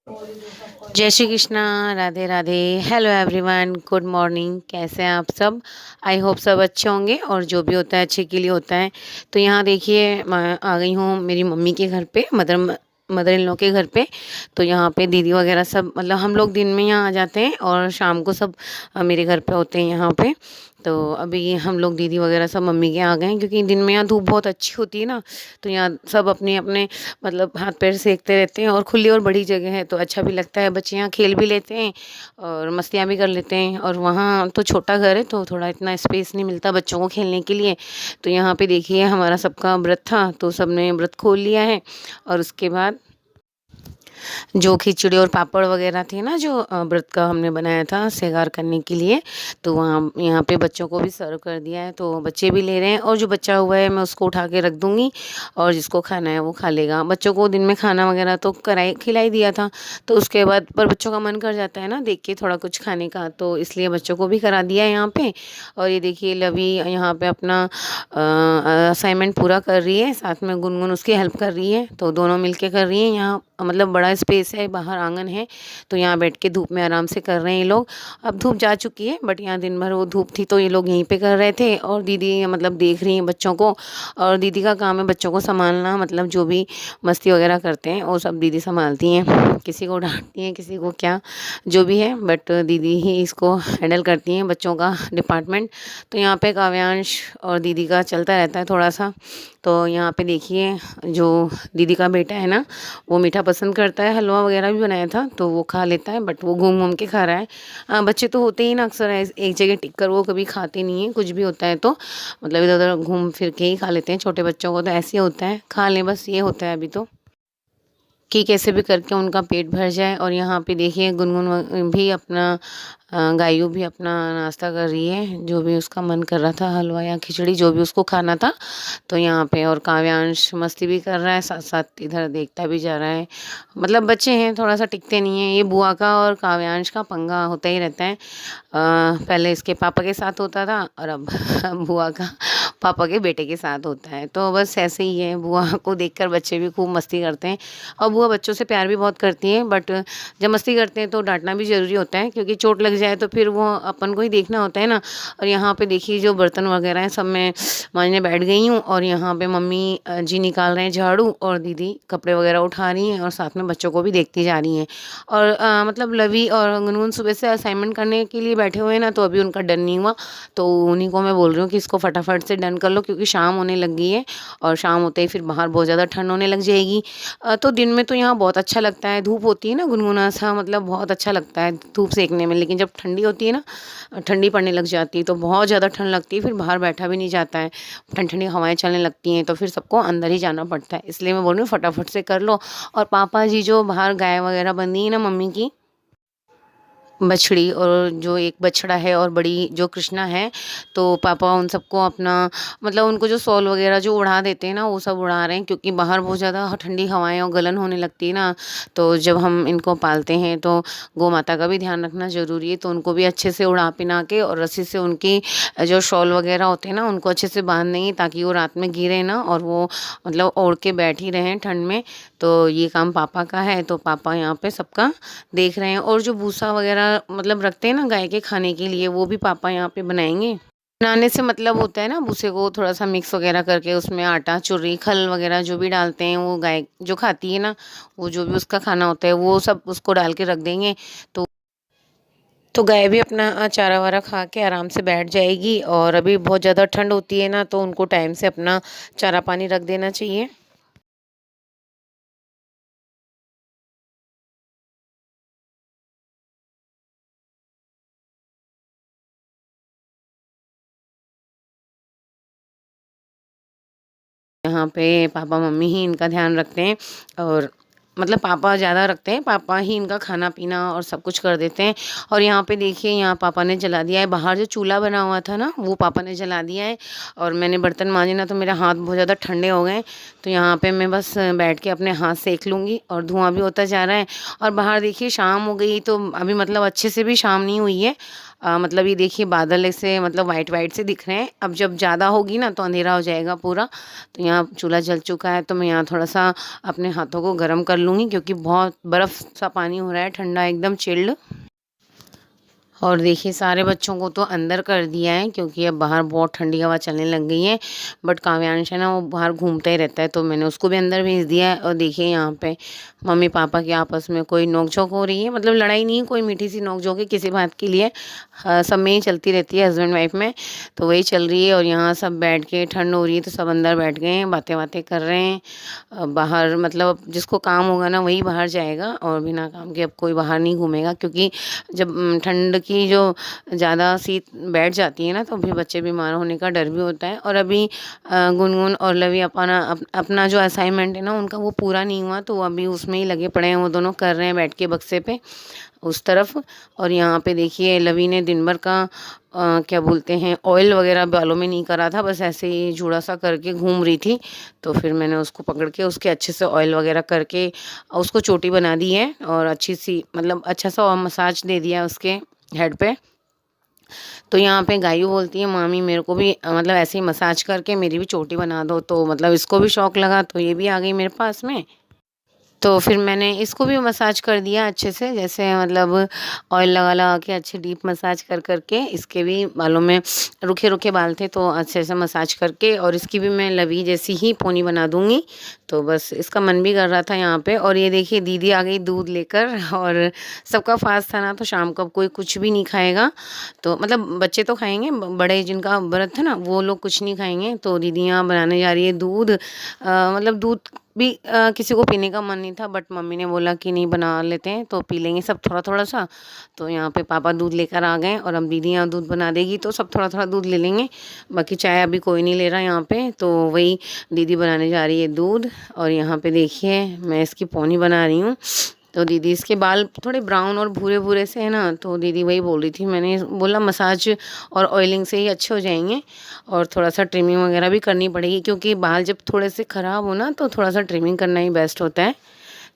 जय Shri Krishna. Radhe Radhe. Hello everyone, good morning. कैसे हैं आप सब? आई होप सब अच्छे होंगे और जो भी होता है अच्छे के लिए होता है। तो यहाँ देखिए, मैं आ गई हूँ मेरी मम्मी के घर पे, मदर इन लॉ के घर पे। तो यहाँ पे दीदी वगैरह सब, मतलब हम लोग दिन में यहाँ आ जाते हैं और शाम को सब मेरे घर पे होते हैं यहाँ पे। तो अभी हम लोग दीदी वगैरह सब मम्मी के आ गए हैं, क्योंकि दिन में यहाँ धूप बहुत अच्छी होती है ना। तो यहाँ सब अपने अपने मतलब हाथ पैर सेकते रहते हैं और खुली और बड़ी जगह है तो अच्छा भी लगता है। बच्चे यहाँ खेल भी लेते हैं और मस्तियाँ भी कर लेते हैं। और वहाँ तो छोटा घर है तो थोड़ा इतना स्पेस नहीं मिलता बच्चों को खेलने के लिए। तो यहाँ पे देखिए, हमारा सबका व्रत था तो सबने व्रत खोल लिया है। और उसके बाद जो खिचड़ी और पापड़ वगैरह थे ना, जो व्रत का हमने बनाया था सेगार करने के लिए, तो वहाँ यहाँ पे बच्चों को भी सर्व कर दिया है। तो बच्चे भी ले रहे हैं और जो बचा हुआ है मैं उसको उठा के रख दूँगी और जिसको खाना है वो खा लेगा। बच्चों को दिन में खाना वगैरह तो खिलाई दिया था। तो उसके बाद पर बच्चों का मन कर जाता है ना देख के थोड़ा कुछ खाने का, तो इसलिए बच्चों को भी करा दिया है यहाँ पे। और ये देखिए, लवी यहाँ पे अपना असाइनमेंट पूरा कर रही है, साथ में गुनगुन उसकी हेल्प कर रही है। तो दोनों मिलके कर रही हैं। यहाँ मतलब बड़ा स्पेस है, बाहर आंगन है, तो यहाँ बैठ के धूप में आराम से कर रहे हैं ये लोग। अब धूप जा चुकी है बट यहाँ दिन भर वो धूप थी तो ये लोग यहीं पे कर रहे थे और दीदी मतलब देख रही हैं बच्चों को। और दीदी का काम है बच्चों को संभालना, मतलब जो भी मस्ती वगैरह करते हैं वो सब दीदी संभालती हैं। किसी को डांटती हैं, किसी को क्या जो भी है, बट दीदी ही इसको हैंडल करती हैं बच्चों का डिपार्टमेंट। तो यहाँ पे काव्यांश और दीदी का चलता रहता है थोड़ा सा। तो यहाँ पे देखिए, जो दीदी का बेटा है ना, वो मीठा पसंद करता है, हलवा वगैरह भी बनाया था तो वो खा लेता है, बट वो घूम घूम के खा रहा है। बच्चे तो होते ही ना अक्सर एक जगह टिक कर वो कभी खाते नहीं है, कुछ भी होता है तो मतलब इधर उधर घूम फिर के ही खा लेते हैं। छोटे बच्चों को तो ऐसे ही होता है, खा लें बस, ये होता है अभी तो, कि कैसे भी करके उनका पेट भर जाए। और यहाँ पे देखिए, गुनगुन भी अपना गायू भी अपना नाश्ता कर रही है, जो भी उसका मन कर रहा था, हलवा या खिचड़ी जो भी उसको खाना था। तो यहाँ पे और काव्यांश मस्ती भी कर रहा है, साथ साथ इधर देखता भी जा रहा है। मतलब बच्चे हैं, थोड़ा सा टिकते नहीं हैं। ये बुआ का और काव्यांश का पंगा होता ही रहता है। पहले इसके पापा के साथ होता था और अब बुआ का पापा के बेटे के साथ होता है। तो बस ऐसे ही है, बुआ को देखकर बच्चे भी खूब मस्ती करते हैं। और बुआ बच्चों से प्यार भी बहुत करती हैं, बट जब मस्ती करते हैं तो डांटना भी ज़रूरी होता है, क्योंकि चोट लग जाए तो फिर वो अपन को ही देखना होता है ना। और यहाँ पे देखिए, जो बर्तन वगैरह हैं सब मैं मांजने बैठ गई हूँ और यहाँ पे मम्मी जी निकाल रहे हैं झाड़ू और दीदी कपड़े वगैरह उठा रही हैं और साथ में बच्चों को भी देखती जा रही हैं। और मतलब लवी और गुनगुन सुबह से असाइनमेंट करने के लिए बैठे हुए हैं ना, तो अभी उनका डन नहीं हुआ। तो उन्हीं को मैं बोल रही हूँ कि इसको फटाफट से डन कर लो, क्योंकि शाम होने लग गई है और शाम होते ही फिर बाहर बहुत ज़्यादा ठंड होने लग जाएगी। तो दिन में तो यहाँ बहुत अच्छा लगता है, धूप होती है ना गुनगुना सा, मतलब बहुत अच्छा लगता है धूप सेकने में। लेकिन जब ठंडी होती है ना, ठंडी पड़ने लग जाती है तो बहुत ज़्यादा ठंड लगती है, फिर बाहर बैठा भी नहीं जाता है। ठंडी ठंडी हवाएं चलने लगती हैं तो फिर सबको अंदर ही जाना पड़ता है। इसलिए मैं बोल रही हूँ फटाफट से कर लो। और पापा जी जो बाहर गाय वगैरह बंधी है ना मम्मी की, बछड़ी, और जो एक बछड़ा है और बड़ी जो कृष्णा है, तो पापा उन सबको अपना मतलब उनको जो शॉल वगैरह जो उड़ा देते हैं ना वो सब उड़ा रहे हैं, क्योंकि बाहर बहुत ज़्यादा ठंडी हवाएं और गलन होने लगती है ना। तो जब हम इनको पालते हैं तो गौ माता का भी ध्यान रखना ज़रूरी है, तो उनको भी अच्छे से उड़ा पिना के और रस्सी से उनकी जो शॉल वगैरह होते हैं ना उनको अच्छे से बांध देंगे, ताकि वो रात में गिरे ना और वो मतलब ओढ़ के बैठ ही रहें ठंड में। तो ये काम पापा का है, तो पापा यहाँ पे सबका देख रहे हैं। और जो भूसा वगैरह मतलब रखते हैं ना गाय के खाने के लिए, वो भी पापा यहाँ पे बनाएंगे। बनाने से मतलब होता है ना, भूसे को थोड़ा सा मिक्स वगैरह करके उसमें आटा, चुर्री, खल वगैरह जो भी डालते हैं वो गाय जो खाती है ना, वो जो भी उसका खाना होता है वो सब उसको डाल के रख देंगे। तो गाय भी अपना चारा वारा खा के आराम से बैठ जाएगी। और अभी बहुत ज़्यादा ठंड होती है ना, तो उनको टाइम से अपना चारा पानी रख देना चाहिए। यहाँ पे पापा मम्मी ही इनका ध्यान रखते हैं, और मतलब पापा ज़्यादा रखते हैं, पापा ही इनका खाना पीना और सब कुछ कर देते हैं। और यहाँ पे देखिए, यहाँ पापा ने जला दिया है बाहर जो चूल्हा बना हुआ था ना, वो पापा ने जला दिया है। और मैंने बर्तन मांजे ना तो मेरे हाथ बहुत ज़्यादा ठंडे हो गए। तो यहाँ पे मैं बस बैठ के अपने हाथ सेक लूँगी, और धुआं भी होता जा रहा है। और बाहर देखिए शाम हो गई, तो अभी मतलब अच्छे से भी शाम नहीं हुई है, मतलब ये देखिए बादल ऐसे मतलब वाइट वाइट से दिख रहे हैं। अब जब ज़्यादा होगी ना तो अंधेरा हो जाएगा पूरा। तो यहाँ चूल्हा जल चुका है, तो मैं यहाँ थोड़ा-सा अपने हाथों को गर्म कर लूँगी, क्योंकि बहुत बर्फ़ सा पानी हो रहा है, ठंडा एकदम चिल्ड। और देखिए सारे बच्चों को तो अंदर कर दिया है, क्योंकि अब बाहर बहुत ठंडी हवा चलने लग गई है। बट काव्यांश है ना, वो बाहर घूमता ही रहता है, तो मैंने उसको भी अंदर भेज दिया है। और देखिए यहाँ पे मम्मी पापा के आपस में कोई नोक-झोंक हो रही है, मतलब लड़ाई नहीं है, कोई मीठी सी नोक-झोंक है किसी बात के लिए। सब में ही चलती रहती है हस्बैंड वाइफ में, तो वही चल रही है। और यहाँ सब बैठ के, ठंड हो रही है तो सब अंदर बैठ गए हैं, बातें-वातें कर रहे हैं। बाहर मतलब जिसको काम होगा ना वही बाहर जाएगा, और बिना काम के अब कोई बाहर नहीं घूमेगा, क्योंकि जब ठंड की जो ज़्यादा शीत बैठ जाती है ना, तो फिर बच्चे बीमार होने का डर भी होता है। और अभी गुनगुन और लवी अपना जो असाइनमेंट है ना उनका, वो पूरा नहीं हुआ, तो अभी उसमें ही लगे पड़े हैं। वो दोनों कर रहे हैं बैठ के बक्से पे उस तरफ। और यहाँ पे देखिए लवी ने दिन भर का क्या बोलते हैं, ऑयल वगैरह बालों में नहीं करा था, बस ऐसे ही जूड़ा सा करके घूम रही थी। तो फिर मैंने उसको पकड़ के उसके अच्छे से ऑयल वगैरह करके उसको चोटी बना दी है, और अच्छी सी मतलब अच्छा सा मसाज दे दिया उसके हेड पे। तो यहाँ पे गायू बोलती है, मामी मेरे को भी मतलब ऐसे ही मसाज करके मेरी भी चोटी बना दो। तो मतलब इसको भी शौक लगा, तो ये भी आ गई मेरे पास में। तो फिर मैंने इसको भी मसाज कर दिया अच्छे से, जैसे मतलब ऑयल लगा लगा के अच्छे डीप मसाज कर करके। इसके भी बालों में रूखे रूखे बाल थे, तो अच्छे से मसाज करके, और इसकी भी मैं लवी जैसी ही पोनी बना दूंगी। तो बस इसका मन भी कर रहा था यहाँ पे। और ये देखिए दीदी आ गई दूध लेकर, और सबका फास्ट था ना, तो शाम को अब कोई कुछ भी नहीं खाएगा। तो मतलब बच्चे तो खाएंगे, बड़े जिनका व्रत है ना वो लोग कुछ नहीं खाएंगे। तो दीदी यहाँ बनाने जा रही है दूध। मतलब दूध भी किसी को पीने का मन नहीं था, बट मम्मी ने बोला कि नहीं बना लेते हैं, तो पी लेंगे सब थोड़ा थोड़ा सा। तो यहाँ पे पापा दूध लेकर आ गए, और अब दीदी यहाँ दूध बना देगी, तो सब थोड़ा थोड़ा दूध ले लेंगे। बाकी चाय अभी कोई नहीं ले रहा यहाँ पे, तो वही दीदी बनाने जा रही है दूध। और यहाँ पे देखिए मैं इसकी पौनी बना रही हूँ। तो दीदी इसके बाल थोड़े ब्राउन और भूरे भूरे से है ना, तो दीदी वही बोल रही थी, मैंने बोला मसाज और ऑयलिंग से ही अच्छे हो जाएंगे। और थोड़ा सा ट्रिमिंग वगैरह भी करनी पड़ेगी, क्योंकि बाल जब थोड़े से ख़राब हो ना, तो थोड़ा सा ट्रिमिंग करना ही बेस्ट होता है।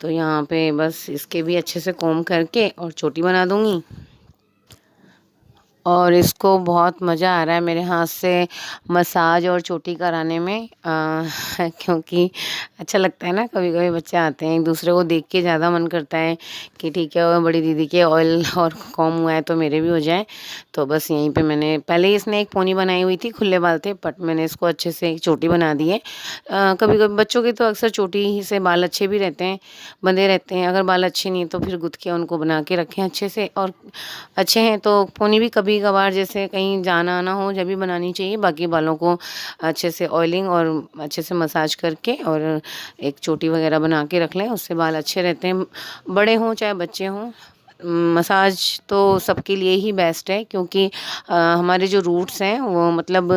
तो यहाँ पे बस इसके भी अच्छे से कॉम्ब करके और चोटी बना दूँगी। और इसको बहुत मज़ा आ रहा है मेरे हाथ से मसाज और चोटी कराने में, क्योंकि अच्छा लगता है ना। कभी कभी बच्चे आते हैं, एक दूसरे को देख के ज़्यादा मन करता है कि ठीक है वो बड़ी दीदी के ऑयल और कॉम हुआ है तो मेरे भी हो जाए। तो बस यहीं पे मैंने पहले ही इसने एक पोनी बनाई हुई थी, खुले बाल थे, बट मैंने इसको अच्छे से एक चोटी बना दी है। कभी कभी बच्चों के तो अक्सर चोटी ही से बाल अच्छे भी रहते हैं, बंधे रहते हैं। अगर बाल अच्छे नहीं तो फिर गुथ के उनको बना के रखें अच्छे से। और अच्छे हैं तो पोनी भी कभी कभार जैसे कहीं जाना आना हो जब भी बनानी चाहिए। बाकी बालों को अच्छे से ऑयलिंग और अच्छे से मसाज करके और एक चोटी वगैरह बना के रख लें, उससे बाल अच्छे रहते हैं, बड़े हों चाहे बच्चे हों। मसाज तो सबके लिए ही बेस्ट है, क्योंकि हमारे जो रूट्स हैं वो मतलब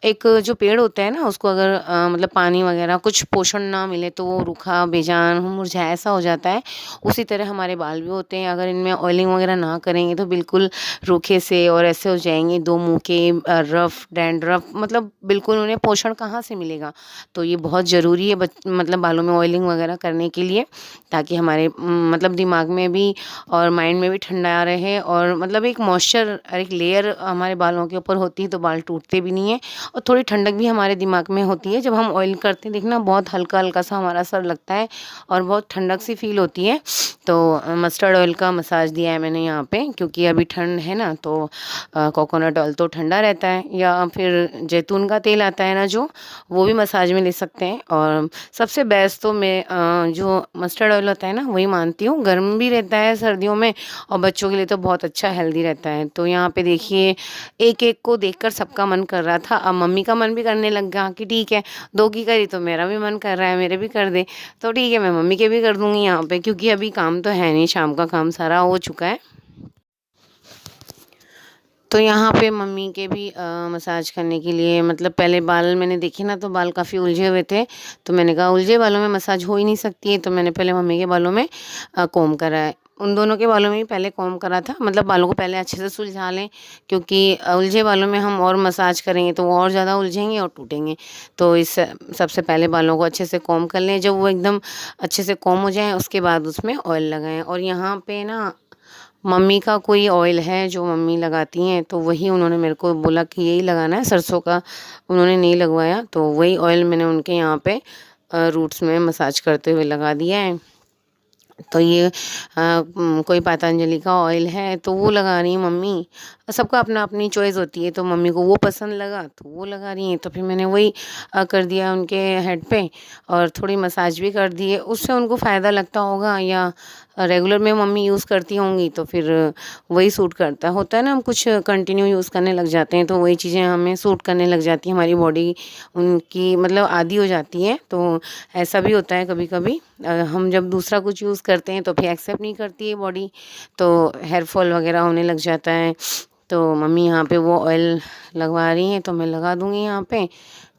एक जो पेड़ होता है ना, उसको अगर मतलब पानी वगैरह कुछ पोषण ना मिले तो वो रूखा बेजान मुरझाया ऐसा हो जाता है। उसी तरह हमारे बाल भी होते हैं, अगर इनमें ऑयलिंग वगैरह ना करेंगे तो बिल्कुल रूखे से और ऐसे हो जाएंगे, दो मुँह के रफ डैंड्रफ, मतलब बिल्कुल उन्हें पोषण कहाँ से मिलेगा। तो ये बहुत ज़रूरी है मतलब बालों में ऑयलिंग वगैरह करने के लिए, ताकि हमारे मतलब दिमाग में भी और माइंड में भी ठंडा रहे, और मतलब एक मॉइस्चर एक लेयर हमारे बालों के ऊपर होती है तो बाल टूटते भी नहीं है। और थोड़ी ठंडक भी हमारे दिमाग में होती है जब हम ऑयल करते हैं, देखना बहुत हल्का हल्का सा हमारा सर लगता है और बहुत ठंडक सी फील होती है। तो मस्टर्ड ऑयल का मसाज दिया है मैंने यहाँ पे, क्योंकि अभी ठंड है ना, तो कोकोनट ऑयल तो ठंडा रहता है, या फिर जैतून का तेल आता है ना जो, वो भी मसाज में ले सकते हैं। और सबसे बेस्ट तो मैं जो मस्टर्ड ऑयल होता है ना वही मानती हूँ, गर्म भी रहता है सर्दियों में, और बच्चों के लिए तो बहुत अच्छा हेल्दी रहता है। तो यहाँ पे देखिए एक एक को देखकर सबका मन कर रहा था, अब मम्मी का मन भी करने लग गया कि ठीक है दो की करी तो मेरा भी मन कर रहा है, मेरे भी कर दे, तो ठीक है मैं मम्मी के भी कर दूँगी यहाँ पे, क्योंकि अभी काम तो है नहीं, शाम का काम सारा हो चुका है। तो यहाँ पे मम्मी के भी मसाज करने के लिए, मतलब पहले बाल मैंने देखे ना तो बाल काफ़ी उलझे हुए थे, तो मैंने कहा उलझे बालों में मसाज हो ही नहीं सकती है, तो मैंने पहले मम्मी के बालों में कोम करा है। उन दोनों के बालों में ही पहले कोम करा था, मतलब बालों को पहले अच्छे से सुलझा लें, क्योंकि उलझे बालों में हम और मसाज करेंगे तो वो और ज़्यादा उलझेंगे और टूटेंगे। तो इस सबसे पहले बालों को अच्छे से कोम कर लें, जब वो एकदम अच्छे से कोम हो जाए उसके बाद उसमें ऑयल लगाएं। और यहाँ पे ना मम्मी का कोई ऑयल है जो मम्मी लगाती हैं, तो वही उन्होंने मेरे को बोला कि यही लगाना है, सरसों का उन्होंने नहीं लगवाया, तो वही ऑयल मैंने उनके यहाँ पे रूट्स में मसाज करते हुए लगा दिया है। तो ये कोई पतंजलि का ऑयल है तो वो लगा रही हैं मम्मी। सबका अपना अपनी चॉइस होती है, तो मम्मी को वो पसंद लगा तो वो लगा रही हैं, तो फिर मैंने वही कर दिया उनके हेड पे और थोड़ी मसाज भी कर दी है। उससे उनको फ़ायदा लगता होगा या रेगुलर में मम्मी यूज़ करती होंगी तो फिर वही सूट करता होता है ना। हम कुछ कंटिन्यू यूज़ करने लग जाते हैं तो वही चीज़ें हमें सूट करने लग जाती हैं, हमारी बॉडी उनकी मतलब आदी हो जाती है। तो ऐसा भी होता है कभी कभी, हम जब दूसरा कुछ यूज़ करते हैं तो फिर एक्सेप्ट नहीं करती है बॉडी, तो हेयर फॉल वगैरह होने लग जाता है। तो मम्मी यहाँ पे वो ऑयल लगवा रही हैं तो मैं लगा दूँगी यहाँ पे,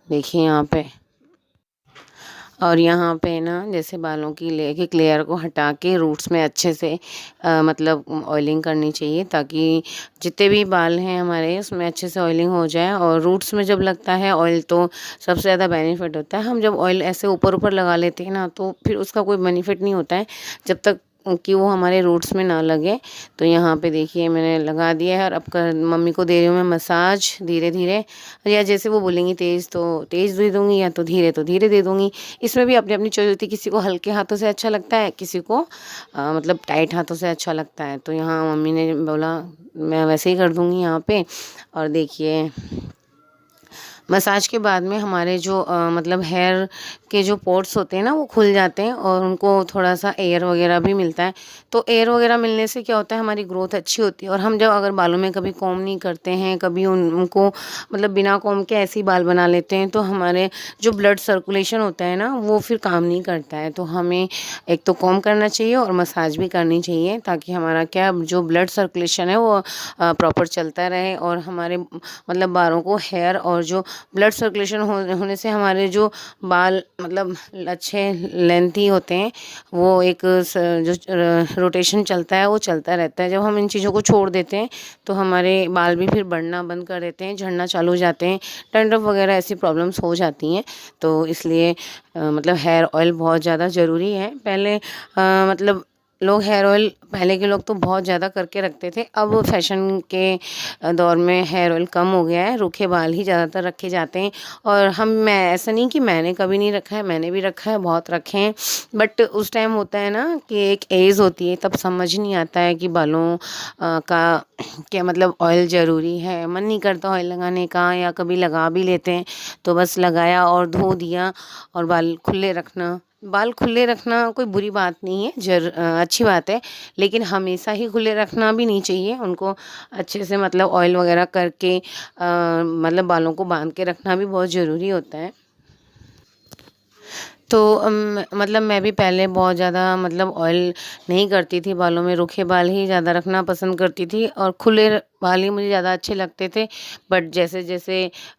देखिए यहाँ पे। और यहाँ पे ना जैसे बालों की एक लेयर को हटा के रूट्स में अच्छे से मतलब ऑयलिंग करनी चाहिए, ताकि जितने भी बाल हैं हमारे उसमें अच्छे से ऑयलिंग हो जाए। और रूट्स में जब लगता है ऑयल तो सबसे ज़्यादा बेनिफिट होता है। हम जब ऑयल ऐसे ऊपर ऊपर लगा लेते हैं ना तो फिर उसका कोई बेनिफिट नहीं होता है जब तक कि वो हमारे रूट्स में ना लगे। तो यहाँ पे देखिए मैंने लगा दिया है और अब मम्मी को दे रही हूँ मैं मसाज धीरे धीरे, या जैसे वो बोलेंगी तेज़ तो तेज़ दे दूँगी या तो धीरे दे दूँगी। इसमें भी अपनी अपनी चॉइस होती है, किसी को हल्के हाथों से अच्छा लगता है, किसी को मतलब टाइट हाथों से अच्छा लगता है। तो यहाँ मम्मी ने बोला मैं वैसे ही कर दूँगी यहाँ पे। और देखिए मसाज के बाद में हमारे जो मतलब हेयर के जो पोर्ट्स होते हैं ना वो खुल जाते हैं और उनको थोड़ा सा एयर वगैरह भी मिलता है। तो एयर वगैरह मिलने से क्या होता है, हमारी ग्रोथ अच्छी होती है। और हम जब अगर बालों में कभी कॉम्ब नहीं करते हैं, कभी उनको मतलब बिना कॉम्ब के ऐसे ही बाल बना लेते हैं, तो हमारे जो ब्लड सर्कुलेशन होता है ना वो फिर काम नहीं करता है। तो हमें एक तो कॉम्ब करना चाहिए और मसाज भी करनी चाहिए, ताकि हमारा क्या जो ब्लड सर्कुलेशन है वो प्रॉपर चलता रहे और हमारे मतलब बालों को हेयर और जो ब्लड सर्कुलेशन होने से हमारे जो बाल मतलब अच्छे लेंथी होते हैं, वो एक जो रोटेशन चलता है वो चलता रहता है। जब हम इन चीज़ों को छोड़ देते हैं तो हमारे बाल भी फिर बढ़ना बंद कर देते हैं, झड़ना चालू हो जाते हैं, डंडरफ वगैरह ऐसी प्रॉब्लम्स हो जाती हैं। तो इसलिए मतलब हेयर ऑयल बहुत ज़्यादा ज़रूरी है। पहले मतलब लोग हेयर ऑयल, पहले के लोग तो बहुत ज़्यादा करके रखते थे, अब फैशन के दौर में हेयर ऑयल कम हो गया है, रूखे बाल ही ज़्यादातर रखे जाते हैं। और मैं ऐसा नहीं कि मैंने कभी नहीं रखा है, मैंने भी रखा है, बहुत रखे हैं। बट उस टाइम होता है ना कि एक एज होती है, तब समझ नहीं आता है कि बालों का क्या मतलब ऑयल ज़रूरी है, मन नहीं करता ऑयल लगाने का, या कभी लगा भी लेते हैं तो बस लगाया और धो दिया। और बाल खुले रखना, बाल खुले रखना कोई बुरी बात नहीं है, अच्छी बात है, लेकिन हमेशा ही खुले रखना भी नहीं चाहिए। उनको अच्छे से मतलब ऑयल वगैरह करके मतलब बालों को बांध के रखना भी बहुत ज़रूरी होता है। तो मतलब मैं भी पहले बहुत ज़्यादा मतलब ऑयल नहीं करती थी बालों में, रूखे बाल ही ज़्यादा रखना पसंद करती थी और खुले बाल ही मुझे ज़्यादा अच्छे लगते थे। बट जैसे जैसे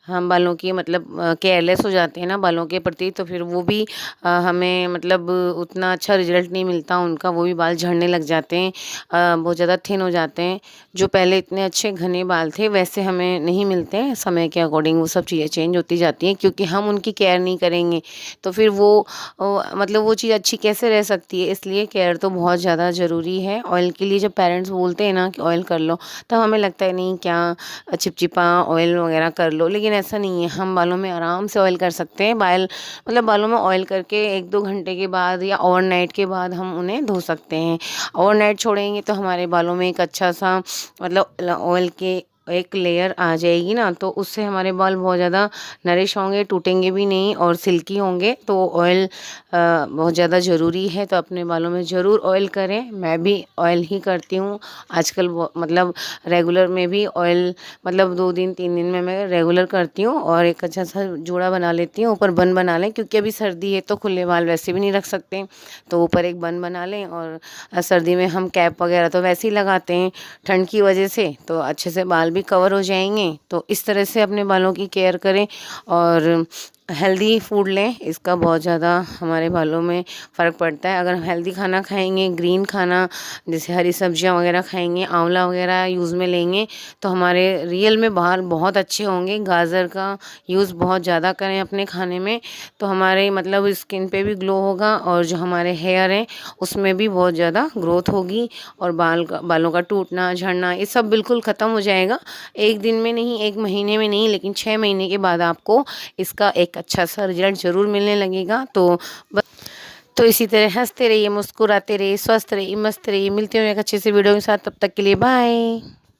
हम बालों की मतलब केयरलेस हो जाते हैं ना बालों के प्रति, तो फिर वो भी हमें मतलब उतना अच्छा रिजल्ट नहीं मिलता उनका, वो भी बाल झड़ने लग जाते हैं, बहुत ज़्यादा थिन हो जाते हैं। जो पहले इतने अच्छे घने बाल थे वैसे हमें नहीं मिलते हैं। समय के अकॉर्डिंग वो सब चीज़ें चेंज होती जाती हैं, क्योंकि हम उनकी केयर नहीं करेंगे तो फिर वो मतलब वो चीज़ अच्छी कैसे रह सकती है। इसलिए केयर तो बहुत ज़्यादा ज़रूरी है ऑयल के लिए। जब पेरेंट्स बोलते हैं ना कि ऑयल कर लो, तब हमें लगता है नहीं क्या चिपचिपा ऑयल वगैरह कर लो, लेकिन ऐसा नहीं है। हम बालों में आराम से ऑयल कर सकते हैं। मतलब बालों में ऑयल करके 1-2 घंटे के बाद या ओवरनाइट के बाद हम उन्हें धो सकते हैं। ओवरनाइट छोड़ेंगे तो हमारे बालों में एक अच्छा सा मतलब ऑयल के एक लेयर आ जाएगी ना, तो उससे हमारे बाल बहुत ज़्यादा नरिश होंगे, टूटेंगे भी नहीं और सिल्की होंगे। तो ऑयल बहुत ज़्यादा ज़रूरी है, तो अपने बालों में ज़रूर ऑयल करें। मैं भी ऑयल ही करती हूँ आजकल, मतलब रेगुलर में भी ऑयल मतलब 2 दिन 3 दिन में मैं रेगुलर करती हूँ और एक अच्छा सा जूड़ा बना लेती हूँ, ऊपर बन बना लें, क्योंकि अभी सर्दी है तो खुले बाल वैसे भी नहीं रख सकते, तो ऊपर एक बन बना लें। और सर्दी में हम कैप वगैरह तो वैसे ही लगाते हैं ठंड की वजह से, तो अच्छे से बाल भी कवर हो जाएंगे। तो इस तरह से अपने बालों की केयर करें और हेल्दी फूड लें, इसका बहुत ज़्यादा हमारे बालों में फ़र्क पड़ता है। अगर हम हेल्दी खाना खाएंगे, ग्रीन खाना जैसे हरी सब्जियां वगैरह खाएंगे, आंवला वगैरह यूज़ में लेंगे तो हमारे रियल में बाल बहुत अच्छे होंगे। गाजर का यूज़ बहुत ज़्यादा करें अपने खाने में तो हमारे मतलब स्किन पे भी ग्लो होगा और जो हमारे हेयर हैं उसमें भी बहुत ज़्यादा ग्रोथ होगी और बालों का टूटना झड़ना ये सब बिल्कुल ख़त्म हो जाएगा। एक दिन में नहीं, एक महीने में नहीं, लेकिन 6 महीने के बाद आपको इसका एक अच्छा सा रिजल्ट ज़रूर मिलने लगेगा। तो इसी तरह हंसते रहिए, मुस्कुराते रहिए, स्वस्थ रहिए, मस्त रहिए। मिलते हैं एक अच्छे से वीडियो के साथ, तब तक के लिए बाय।